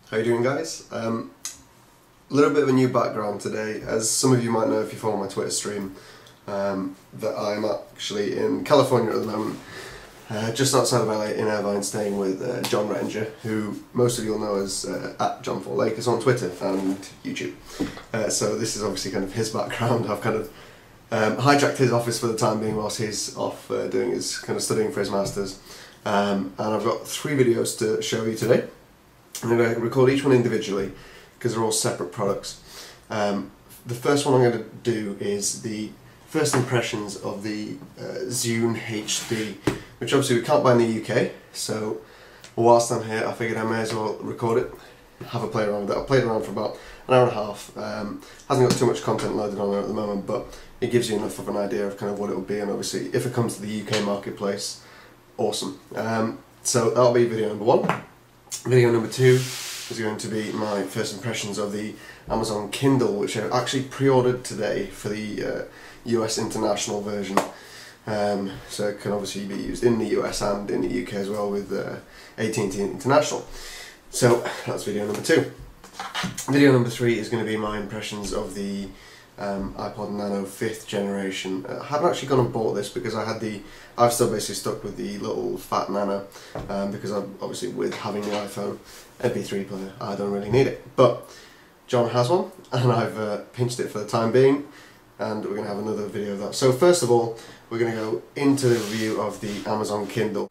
How you doing, guys? A little bit of a new background today. As some of you might know if you follow my Twitter stream, that I'm actually in California at the moment, just outside of LA in Irvine, staying with John Rettinger, who most of you will know as at John 4 Lakers on Twitter and YouTube. So this is obviously kind of his background. I've kind of hijacked his office for the time being whilst he's off doing his kind of studying for his masters. And I've got 3 videos to show you today. I'm going to record each one individually because they're all separate products. The first one I'm going to do is the first impressions of the Zune HD, which obviously we can't buy in the UK, so whilst I'm here I figured I may as well record it, have a play around with it. I've played around for about an hour and a half. Hasn't got too much content loaded on there at the moment, but it gives you enough of an idea of kind of what it will be, and obviously if it comes to the UK marketplace, awesome. So that'll be video number 1. Video number 2 is going to be my first impressions of the Amazon Kindle, which I actually pre-ordered today for the US international version. So it can obviously be used in the US and in the UK as well with AT&T International. So that's video number 2. Video number 3 is going to be my impressions of the iPod Nano 5th generation. I haven't actually gone and bought this because I've still basically stuck with the little fat Nano because I'm obviously, with having the iPhone MP3 player, I don't really need it. But John has one and I've pinched it for the time being, and we're going to have another video of that. So first of all, we're going to go into the review of the Amazon Kindle.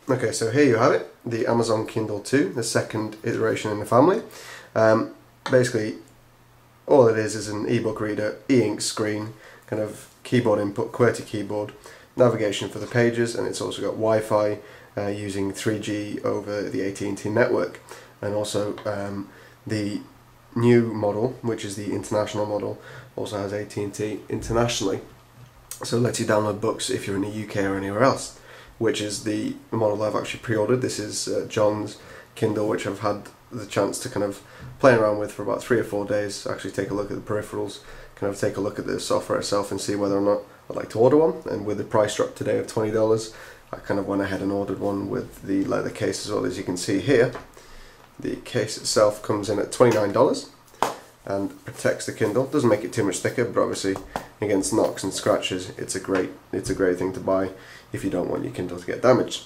Okay, so here you have it, the Amazon Kindle 2, the second iteration in the family. Basically, all it is an ebook reader, e-ink screen, kind of keyboard input, QWERTY keyboard, navigation for the pages, and it's also got Wi-Fi using 3G over the AT&T network. And also the new model, which is the international model, also has AT&T internationally. So it lets you download books if you're in the UK or anywhere else, which is the model I've actually pre-ordered. This is John's Kindle, which I've had the chance to kind of play around with for about 3 or 4 days, actually take a look at the peripherals, kind of take a look at the software itself and see whether or not I'd like to order one. And with the price drop today of $20, I kind of went ahead and ordered one with the leather case as well. As you can see here, the case itself comes in at $29 and protects the Kindle. Doesn't make it too much thicker, but obviously against knocks and scratches it's a great thing to buy if you don't want your Kindle to get damaged.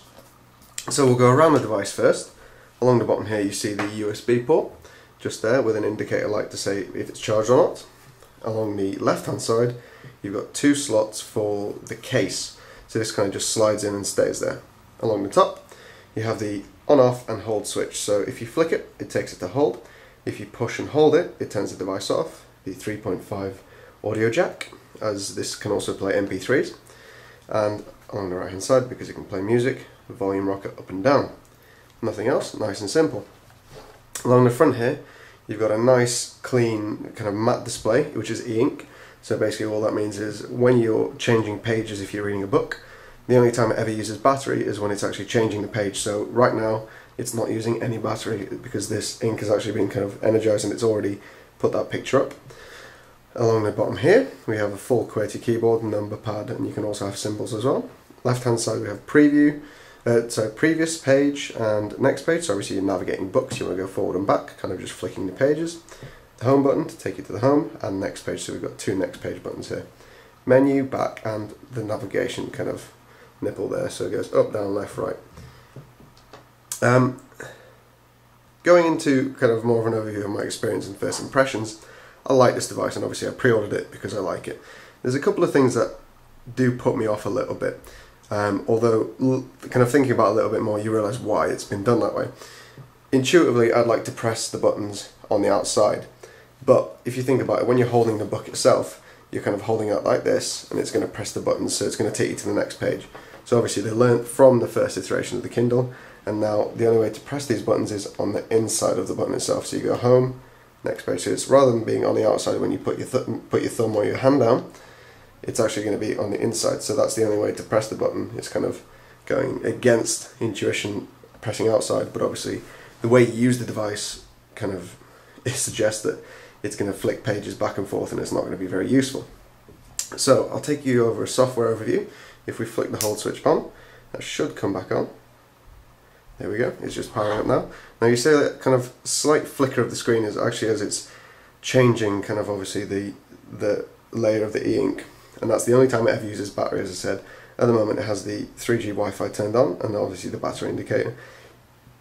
So we'll go around the device first. Along the bottom here you see the USB port, just there with an indicator light to say if it's charged or not. Along the left hand side you've got 2 slots for the case, so this kind of just slides in and stays there. Along the top you have the on, off and hold switch, so if you flick it, it takes it to hold. If you push and hold it, it turns the device off. The 3.5 audio jack, as this can also play MP3s. And along the right hand side, because it can play music, the volume rocker up and down. Nothing else, nice and simple. Along the front here, you've got a nice clean kind of matte display, which is e-ink. So basically all that means is when you're changing pages, if you're reading a book, the only time it ever uses battery is when it's actually changing the page. So right now it's not using any battery because this ink has actually been kind of energized and it's already put that picture up. Along the bottom here we have a full QWERTY keyboard, number pad, and you can also have symbols as well. Left hand side we have preview, so previous page and next page, so obviously you're navigating books, you want to go forward and back, kind of just flicking the pages. The home button to take you to the home, and next page, so we've got 2 next page buttons here. Menu, back, and the navigation kind of nipple there, so it goes up, down, left, right. Going into kind of more of an overview of my experience and first impressions, I like this device, and obviously I pre-ordered it because I like it. There's a couple of things that do put me off a little bit, although kind of thinking about it a little bit more you realise why it's been done that way. Intuitively I'd like to press the buttons on the outside, but if you think about it, when you're holding the book itself, you're kind of holding it like this and it's going to press the buttons, so it's going to take you to the next page. So obviously they learnt from the first iteration of the Kindle, and now the only way to press these buttons is on the inside of the button itself. So you go home, next page. So it's rather than being on the outside when you put your thumb or your hand down, it's actually going to be on the inside. So that's the only way to press the button. It's kind of going against intuition, pressing outside, but obviously the way you use the device kind of suggests that it's going to flick pages back and forth and it's not going to be very useful. So I'll take you over a software overview. If we flick the hold switch on, that should come back on. There we go, it's just powering up now. Now you see that kind of slight flicker of the screen is actually as it's changing kind of obviously the layer of the e-ink, and that's the only time it ever uses battery, as I said. At the moment it has the 3G Wi-Fi turned on and obviously the battery indicator.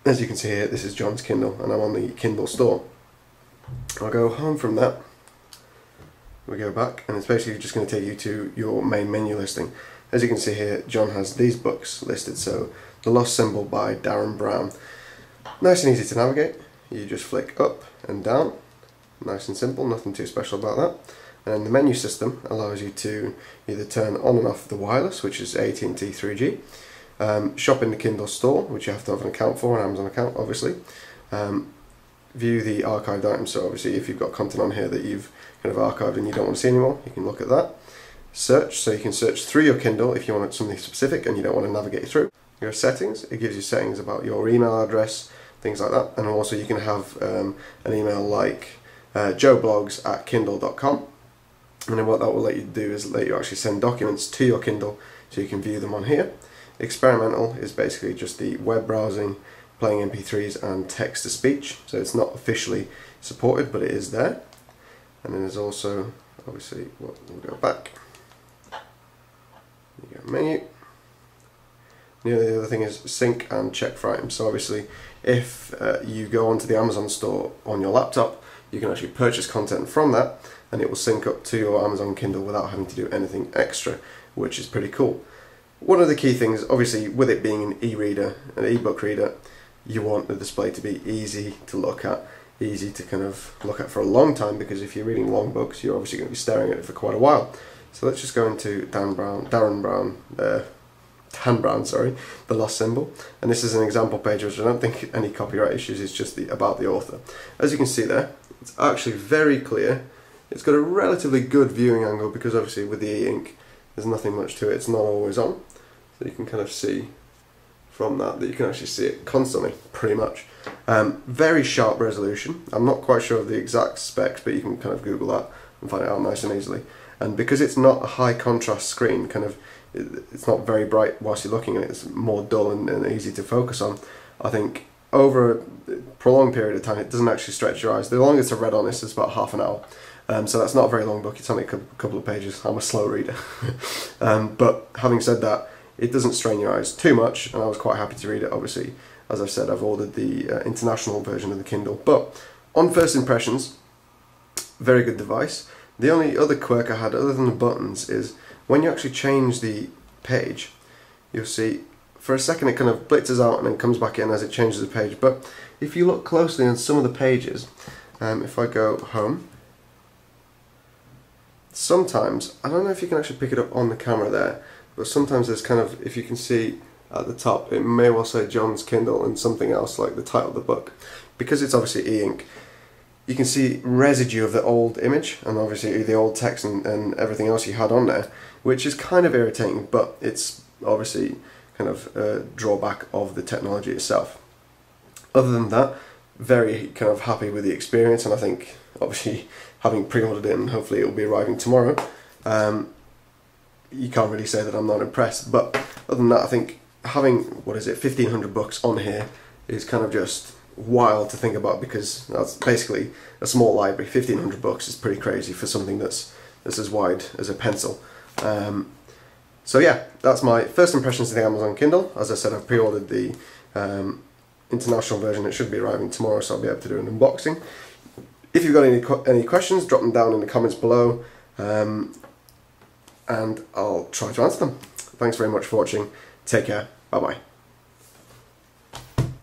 As you can see here, this is John's Kindle and I'm on the Kindle store. I'll go home from that. We go back and it's basically just going to take you to your main menu listing. As you can see here, John has these books listed. So The Lost Symbol by Darren Brown. Nice and easy to navigate. You just flick up and down. Nice and simple, nothing too special about that. And then the menu system allows you to either turn on and off the wireless, which is AT&T 3G, shop in the Kindle store, which you have to have an account for, an Amazon account obviously, view the archived items, so obviously if you've got content on here that you've kind of archived and you don't want to see anymore, you can look at that. Search, so you can search through your Kindle if you want something specific and you don't want to navigate through. Your settings, it gives you settings about your email address, things like that, and also you can have an email like joeblogs@kindle.com, and then what that will let you do is let you actually send documents to your Kindle so you can view them on here. Experimental is basically just the web browsing, playing MP3s and text-to-speech, so it's not officially supported but it is there. And then there's also obviously, we'll go back, you go menu. The other thing is sync and check for items. So obviously if you go onto the Amazon store on your laptop, you can actually purchase content from that and it will sync up to your Amazon Kindle without having to do anything extra, which is pretty cool. One of the key things, obviously with it being an e-reader, an e-book reader, you want the display to be easy to look at, easy to kind of look at for a long time, because if you're reading long books you're obviously going to be staring at it for quite a while. So let's just go into Dan Brown, The Lost Symbol, and this is an example page which I don't think any copyright issues, it's just about the author. As you can see there, it's actually very clear. It's got a relatively good viewing angle because obviously with the e-ink there's nothing much to it, it's not always on. So you can kind of see from that you can actually see it constantly, pretty much. Very sharp resolution. I'm not quite sure of the exact specs, but you can kind of Google that and find it out nice and easily. And because it's not a high contrast screen, it's not very bright whilst you're looking at it, it's more dull and easy to focus on. I think over a prolonged period of time it doesn't actually stretch your eyes. The longest I've read on this is about half an hour. So that's not a very long book, it's only a couple of pages. I'm a slow reader. But having said that, it doesn't strain your eyes too much, and I was quite happy to read it. Obviously, as I've said, I've ordered the international version of the Kindle. But on first impressions, very good device. The only other quirk I had, other than the buttons, is when you actually change the page, you'll see for a second it kind of blitzes out and then comes back in as it changes the page. But if you look closely on some of the pages, if I go home, sometimes, I don't know if you can actually pick it up on the camera there, but sometimes there's kind of, if you can see at the top, it may well say John's Kindle and something else like the title of the book. Because it's obviously e-ink, you can see residue of the old image and obviously the old text and everything else you had on there, which is kind of irritating, but it's obviously kind of a drawback of the technology itself. Other than that, very kind of happy with the experience, and I think obviously having pre-ordered it and hopefully it will be arriving tomorrow, you can't really say that I'm not impressed. But other than that, I think having, 1,500 books on here is kind of just wild to think about, because that's basically a small library. 1,500 books is pretty crazy for something that's as wide as a pencil. So yeah, that's my first impressions of the Amazon Kindle. As I said, I've pre-ordered the international version. It should be arriving tomorrow, so I'll be able to do an unboxing. If you've got any questions, drop them down in the comments below, and I'll try to answer them. Thanks very much for watching. Take care. Bye bye.